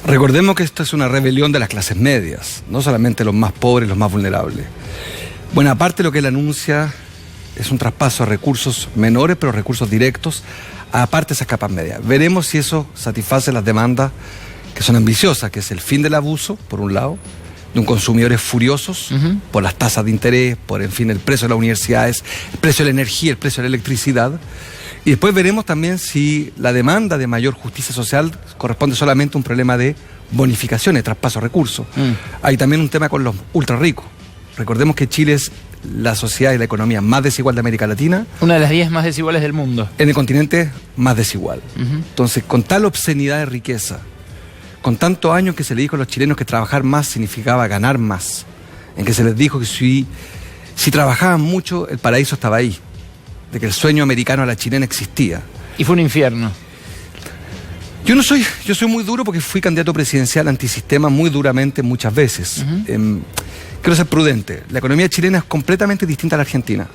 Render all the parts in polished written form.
Recordemos que esto es una rebelión de las clases medias, no solamente los más pobres, los más vulnerables. Buena parte de lo que él anuncia es un traspaso a recursos menores, pero recursos directos, aparte de esas capas medias. Veremos si eso satisface las demandas que son ambiciosas, que es el fin del abuso, por un lado, de un consumidores furiosos por las tasas de interés, por, en fin, el precio de las universidades, el precio de la energía, el precio de la electricidad. Y después veremos también si la demanda de mayor justicia social corresponde solamente a un problema de bonificaciones, traspaso de recursos. Hay también un tema con los ultra ricos. Recordemos que Chile es la sociedad y la economía más desigual de América Latina. Una de las 10 más desiguales del mundo. En el continente más desigual. Entonces, con tal obscenidad de riqueza, con tantos años que se le dijo a los chilenos que trabajar más significaba ganar más, en que se les dijo que si trabajaban mucho, el paraíso estaba ahí, de que el sueño americano a la chilena existía. Y fue un infierno. Yo soy muy duro porque fui candidato presidencial antisistema muy duramente muchas veces. Quiero ser prudente. La economía chilena es completamente distinta a la argentina.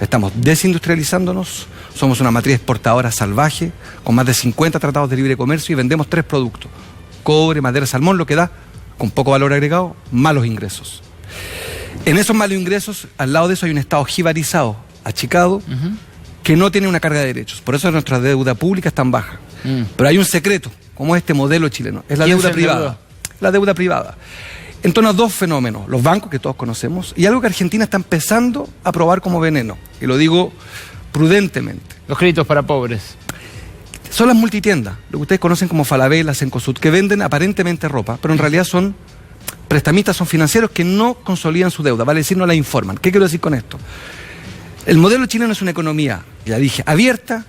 Estamos desindustrializándonos, somos una matriz exportadora salvaje, con más de 50 tratados de libre comercio y vendemos 3 productos: cobre, madera, salmón, lo que da, con poco valor agregado, malos ingresos. En esos malos ingresos, al lado de eso hay un Estado jibarizado, achicado, que no tiene una carga de derechos. Por eso nuestra deuda pública es tan baja. Pero hay un secreto, como es este modelo chileno, es la deuda privada. La deuda privada. En torno a 2 fenómenos: los bancos, que todos conocemos, y algo que Argentina está empezando a probar como veneno, y lo digo prudentemente. Los créditos para pobres. Son las multitiendas, lo que ustedes conocen como Falabella, Cencosud, que venden aparentemente ropa, pero en realidad son prestamistas, son financieros que no consolidan su deuda, vale decir, no la informan. ¿Qué quiero decir con esto? El modelo chileno es una economía, ya dije, abierta,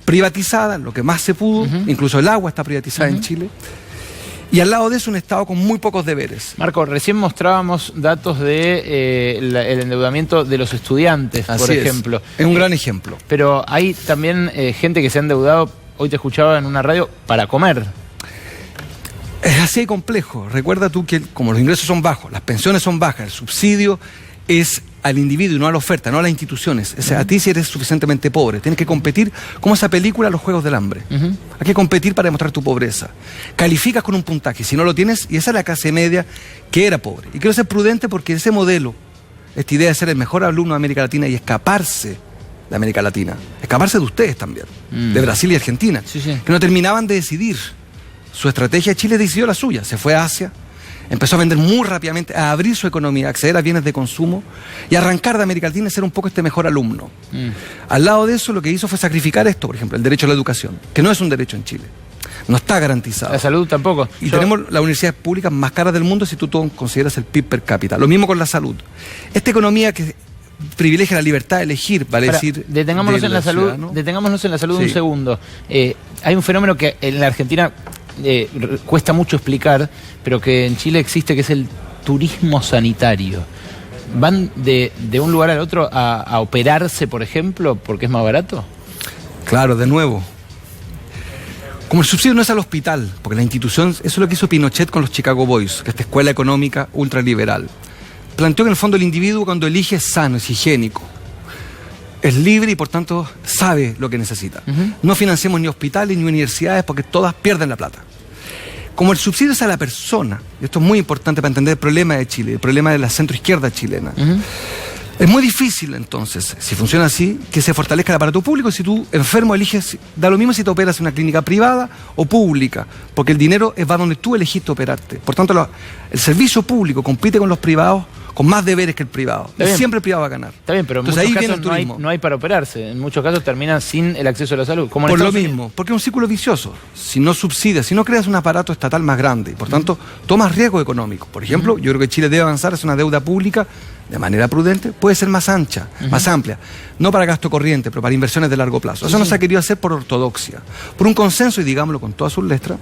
privatizada, lo que más se pudo, incluso el agua está privatizada en Chile. Y al lado de eso un Estado con muy pocos deberes. Marco, recién mostrábamos datos de el endeudamiento de los estudiantes, por ejemplo. Es un gran ejemplo. Pero hay también gente que se ha endeudado, hoy te escuchaba en una radio, para comer. Es así de complejo. Recuerda tú que como los ingresos son bajos, las pensiones son bajas, el subsidio es al individuo y no a la oferta, no a las instituciones. O sea, a ti si eres suficientemente pobre, tienes que competir como esa película Los Juegos del Hambre. Hay que competir para demostrar tu pobreza. Calificas con un puntaje, si no lo tienes, y esa es la clase media que era pobre. Y quiero ser prudente porque ese modelo, esta idea de ser el mejor alumno de América Latina y escaparse de América Latina, escaparse de ustedes también, de Brasil y Argentina, que no terminaban de decidir su estrategia. Chile decidió la suya, se fue a Asia, empezó a vender muy rápidamente, a abrir su economía, a acceder a bienes de consumo y arrancar de América Latina y ser un poco este mejor alumno. Al lado de eso, lo que hizo fue sacrificar esto, por ejemplo, el derecho a la educación, que no es un derecho en Chile. No está garantizado. La salud tampoco. Y tenemos las universidades públicas más caras del mundo si tú consideras el PIB per cápita. Lo mismo con la salud. Esta economía que privilegia la libertad de elegir, vale decir... Detengámonos en la salud un segundo. Hay un fenómeno que en la Argentina... cuesta mucho explicar, pero que en Chile existe, que es el turismo sanitario. ¿Van de un lugar al otro a operarse, por ejemplo, porque es más barato? Claro, de nuevo. Como el subsidio no es al hospital, porque la institución, eso es lo que hizo Pinochet con los Chicago Boys, que esta escuela económica ultraliberal. Planteó que en el fondo el individuo cuando elige es sano, es higiénico, es libre y por tanto sabe lo que necesita. No financiemos ni hospitales ni universidades porque todas pierden la plata. Como el subsidio es a la persona, y esto es muy importante para entender el problema de Chile, el problema de la centroizquierda chilena, es muy difícil entonces, si funciona así, que se fortalezca el aparato público. Si tú enfermo eliges, da lo mismo si te operas en una clínica privada o pública, porque el dinero va donde tú elegiste operarte. Por tanto, el servicio público compite con los privados con más deberes que el privado. Y siempre el privado va a ganar. Está bien, pero en muchos casos no hay para operarse. En muchos casos terminan sin el acceso a la salud. Como por lo mismo, porque es un círculo vicioso. Si no subsidias, si no creas un aparato estatal más grande, y por tanto tomas riesgo económico. Por ejemplo, yo creo que Chile debe avanzar hacia una deuda pública de manera prudente, puede ser más ancha, más amplia. No para gasto corriente, pero para inversiones de largo plazo. Eso no se ha querido hacer por ortodoxia. Por un consenso, y digámoslo con todas sus letras,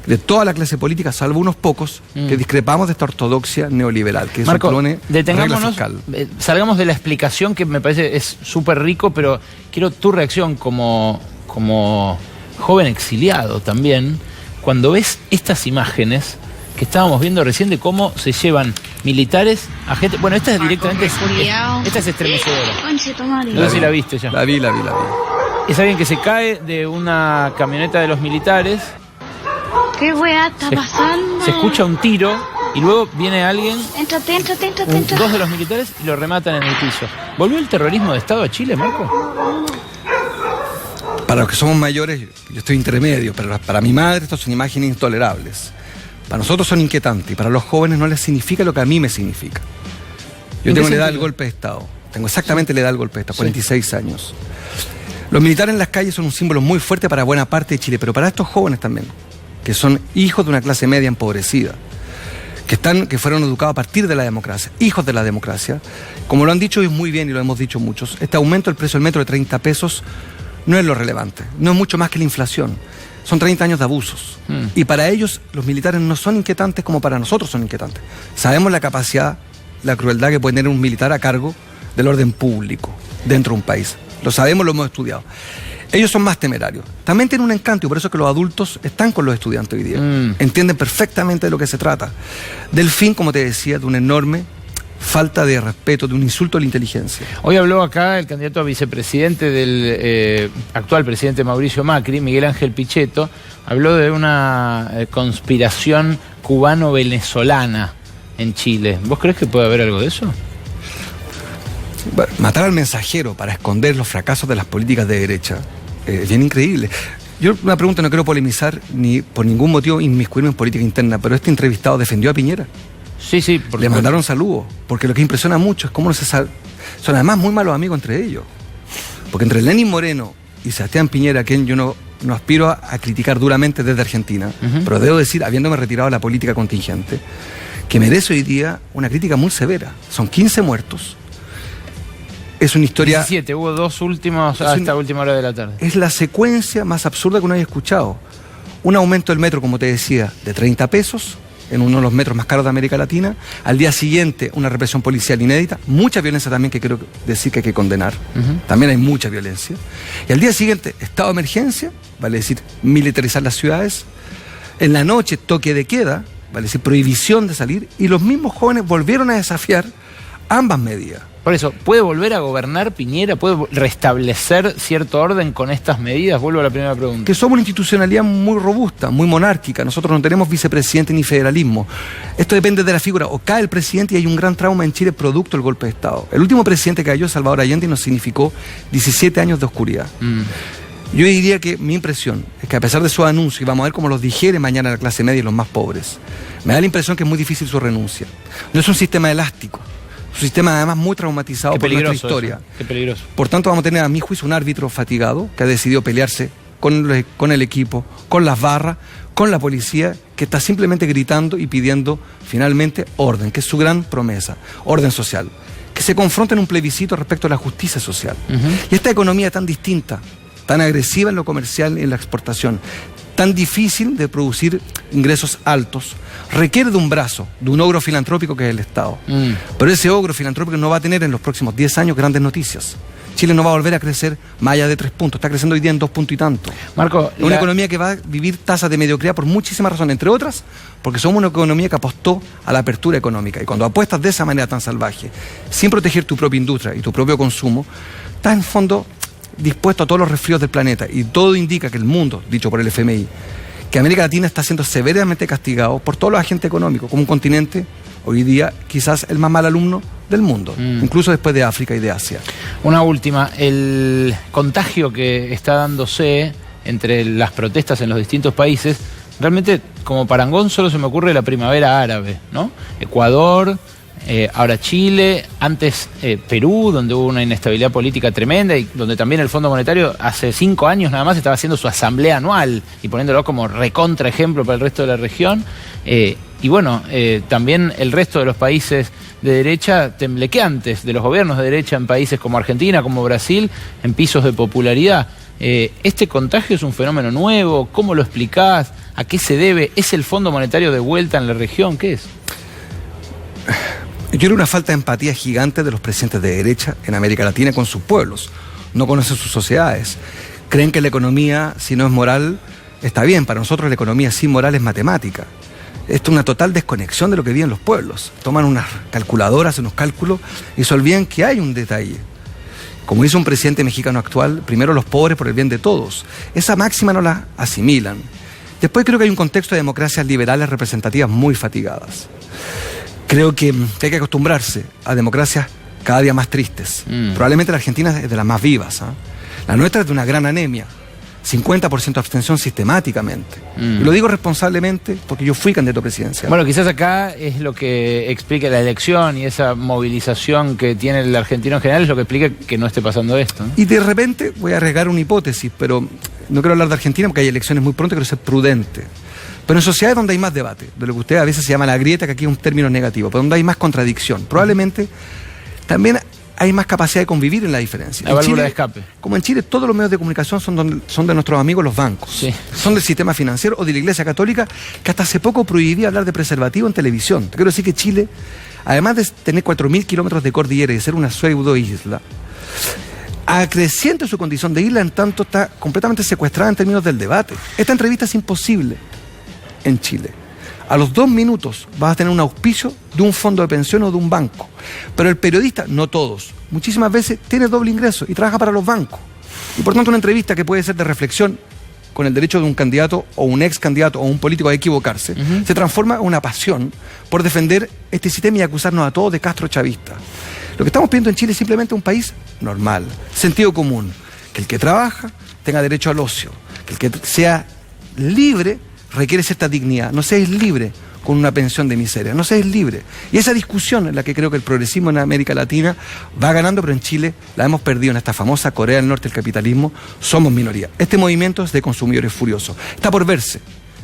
de toda la clase política, salvo unos pocos, que discrepamos de esta ortodoxia neoliberal, que Marco, supone regla fiscal. Salgamos de la explicación, que me parece es súper rico, pero quiero tu reacción como joven exiliado también, cuando ves estas imágenes que estábamos viendo recién de cómo se llevan militares a gente... Bueno, esta es directamente... Esta es estremecedora. No sé si la viste ya. La vi. Es alguien que se cae de una camioneta de los militares... ¿Qué weá está pasando? Se escucha un tiro y luego viene alguien, Éntrate. dos de los militares, y lo rematan en el piso. ¿Volvió el terrorismo de Estado a Chile, Marco? Para los que somos mayores, yo estoy intermedio, pero para mi madre estos son imágenes intolerables. Para nosotros son inquietantes y para los jóvenes no les significa lo que a mí me significa. Yo tengo la edad del golpe de Estado. Tengo exactamente la edad del golpe de Estado, 46 años. Los militares en las calles son un símbolo muy fuerte para buena parte de Chile, pero para estos jóvenes también, que son hijos de una clase media empobrecida, que fueron educados a partir de la democracia, hijos de la democracia. Como lo han dicho hoy muy bien y lo hemos dicho muchos, este aumento del precio del metro de 30 pesos no es lo relevante, no es mucho más que la inflación. Son 30 años de abusos. Y para ellos, los militares no son inquietantes como para nosotros son inquietantes. Sabemos la capacidad, la crueldad que puede tener un militar a cargo del orden público dentro de un país. Lo sabemos, lo hemos estudiado. Ellos son más temerarios. También tienen un encanto y por eso es que los adultos están con los estudiantes hoy día. Entienden perfectamente de lo que se trata. Del fin, como te decía, de una enorme falta de respeto, de un insulto a la inteligencia. Hoy habló acá el candidato a vicepresidente del actual presidente Mauricio Macri, Miguel Ángel Pichetto, habló de una conspiración cubano-venezolana en Chile. ¿Vos crees que puede haber algo de eso? Bueno, matar al mensajero para esconder los fracasos de las políticas de derecha es bien increíble. Yo una pregunta, no quiero polemizar ni por ningún motivo inmiscuirme en política interna, pero este entrevistado defendió a Piñera. Sí. Le mandaron saludos, porque lo que impresiona mucho es cómo no se sabe. Son además muy malos amigos entre ellos. Porque entre Lenín Moreno y Sebastián Piñera, a quien yo no aspiro a criticar duramente desde Argentina, pero debo decir, habiéndome retirado de la política contingente, que merece hoy día una crítica muy severa. Son 15 muertos. Es una historia... 17, hubo dos últimos a esta última hora de la tarde. Es la secuencia más absurda que uno haya escuchado. Un aumento del metro, como te decía, de 30 pesos, en uno de los metros más caros de América Latina. Al día siguiente, una represión policial inédita. Mucha violencia también, que quiero decir que hay que condenar. También hay mucha violencia. Y al día siguiente, estado de emergencia, vale decir, militarizar las ciudades. En la noche, toque de queda, vale decir, prohibición de salir. Y los mismos jóvenes volvieron a desafiar ambas medidas. Por eso, ¿puede volver a gobernar Piñera? ¿Puede restablecer cierto orden con estas medidas? Vuelvo a la primera pregunta. Que somos una institucionalidad muy robusta, muy monárquica. Nosotros no tenemos vicepresidente ni federalismo. Esto depende de la figura. O cae el presidente y hay un gran trauma en Chile producto del golpe de Estado. El último presidente que cayó, Salvador Allende, nos significó 17 años de oscuridad. Yo diría que mi impresión es que a pesar de su anuncio, y vamos a ver cómo los digiere mañana la clase media y los más pobres, me da la impresión que es muy difícil su renuncia. No es un sistema elástico. Un sistema además muy traumatizado por nuestra historia. Eso. Qué peligroso. Por tanto, vamos a tener, a mi juicio, un árbitro fatigado que ha decidido pelearse con el equipo, con las barras, con la policía, que está simplemente gritando y pidiendo finalmente orden, que es su gran promesa, orden social. Que se confronte en un plebiscito respecto a la justicia social. Y esta economía tan distinta, tan agresiva en lo comercial y en la exportación, tan difícil de producir ingresos altos, requiere de un brazo, de un ogro filantrópico que es el Estado. Pero ese ogro filantrópico no va a tener en los próximos 10 años grandes noticias. Chile no va a volver a crecer más allá de 3 puntos, está creciendo hoy día en 2 puntos y tanto. Marco, una economía que va a vivir tasas de mediocridad por muchísimas razones, entre otras, porque somos una economía que apostó a la apertura económica. Y cuando apuestas de esa manera tan salvaje, sin proteger tu propia industria y tu propio consumo, estás en fondo dispuesto a todos los resfríos del planeta. Y todo indica que el mundo, dicho por el FMI, que América Latina está siendo severamente castigado por todos los agentes económicos, como un continente, hoy día, quizás el más mal alumno del mundo, incluso después de África y de Asia. Una última, el contagio que está dándose entre las protestas en los distintos países, realmente como parangón solo se me ocurre la primavera árabe, ¿no? Ecuador, ahora Chile, antes Perú, donde hubo una inestabilidad política tremenda y donde también el Fondo Monetario hace 5 años nada más estaba haciendo su asamblea anual y poniéndolo como recontra ejemplo para el resto de la región. Y bueno, también el resto de los países de derecha temblequeantes, de los gobiernos de derecha en países como Argentina, como Brasil, en pisos de popularidad. ¿Este contagio es un fenómeno nuevo? ¿Cómo lo explicás? ¿A qué se debe? ¿Es el Fondo Monetario de vuelta en la región? ¿Qué es? Yo creo una falta de empatía gigante de los presidentes de derecha en América Latina con sus pueblos. No conocen sus sociedades. Creen que la economía, si no es moral, está bien. Para nosotros la economía sin moral es matemática. Esto es una total desconexión de lo que viven los pueblos. Toman unas calculadoras, unos cálculos y se olvidan que hay un detalle. Como dice un presidente mexicano actual, primero los pobres por el bien de todos. Esa máxima no la asimilan. Después creo que hay un contexto de democracias liberales representativas muy fatigadas. Creo que hay que acostumbrarse a democracias cada día más tristes. Probablemente la Argentina es de las más vivas, ¿ah? La nuestra es de una gran anemia. 50% de abstención sistemáticamente. Y lo digo responsablemente porque yo fui candidato presidencial. Bueno, quizás acá es lo que explica la elección y esa movilización que tiene el argentino en general, es lo que explica que no esté pasando esto, ¿no? Y de repente voy a arriesgar una hipótesis, pero no quiero hablar de Argentina porque hay elecciones muy pronto, quiero ser prudente. Pero en sociedades donde hay más debate, de lo que usted a veces se llama la grieta, que aquí es un término negativo, pero donde hay más contradicción, probablemente también hay más capacidad de convivir en la diferencia. La válvula de escape. Como en Chile, todos los medios de comunicación son de nuestros amigos los bancos. Sí. Son del sistema financiero o de la Iglesia Católica, que hasta hace poco prohibía hablar de preservativo en televisión. Te quiero decir que Chile, además de tener 4.000 kilómetros de cordillera y de ser una pseudo isla, acreciente su condición de isla, en tanto está completamente secuestrada en términos del debate. Esta entrevista es imposible en Chile. A los 2 minutos vas a tener un auspicio de un fondo de pensión o de un banco. Pero el periodista, no todos, muchísimas veces tiene doble ingreso y trabaja para los bancos. Y por tanto una entrevista que puede ser de reflexión con el derecho de un candidato o un ex candidato o un político a equivocarse, se transforma en una pasión por defender este sistema y acusarnos a todos de Castro chavista. Lo que estamos pidiendo en Chile es simplemente un país normal, sentido común, que el que trabaja tenga derecho al ocio, que el que sea libre requiere cierta dignidad. No seas libre con una pensión de miseria, no seas libre. Y esa discusión en la que creo que el progresismo en América Latina va ganando, pero en Chile la hemos perdido en esta famosa Corea del Norte del capitalismo, somos minoría. Este movimiento es de consumidores furiosos. Está por verse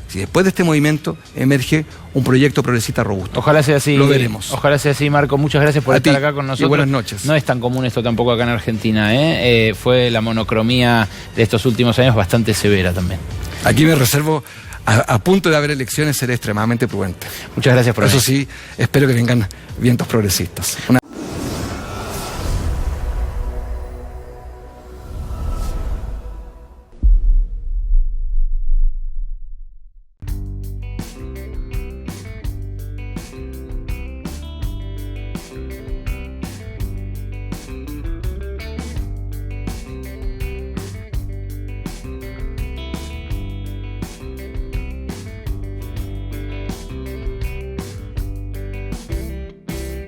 si después de este movimiento emerge un proyecto progresista robusto. Ojalá sea así. Lo veremos. Ojalá sea así, Marco. Muchas gracias por estar acá con nosotros. Y buenas noches. No es tan común esto tampoco acá en Argentina, ¿eh? Fue la monocromía de estos últimos años bastante severa también. Aquí me reservo, a punto de haber elecciones, seré extremadamente prudente. Muchas gracias por eso sí, espero que vengan vientos progresistas.